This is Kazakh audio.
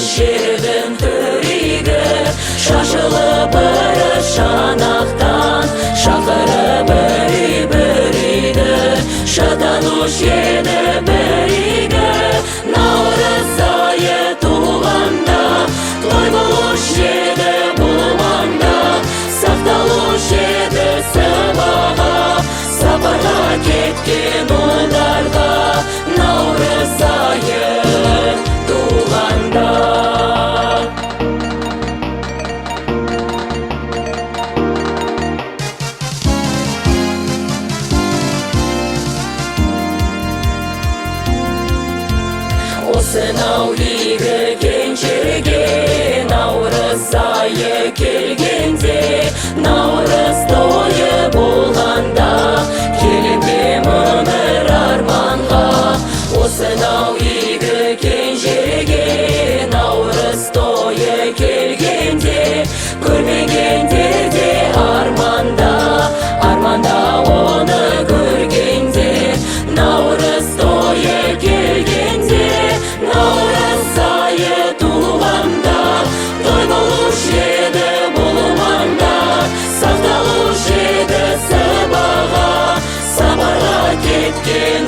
жердің төрегі, шашылып бір шанақтан, шақырып бір үйді, шатануш еді бірігі. Наурыз айы туғанда, той болуш еді бұл маңда, сақталуш еді сыбаға, сапарға кеткен ұлдарға. Наурыз айы туғанда. Осынау игі кеншерге наурыз айы келгенде, наурыз тойы болғанда, келемге өмір арманға. Осынау игі кеншерге наурыз тойы келгенде, көрмегендер де арманда, арманда оны көргенде. Наурыз тойы келгенде, наурыз айы туғанда, той болуш еді бұл маңда, сақталуш еді сыбаға, сапарға кеткен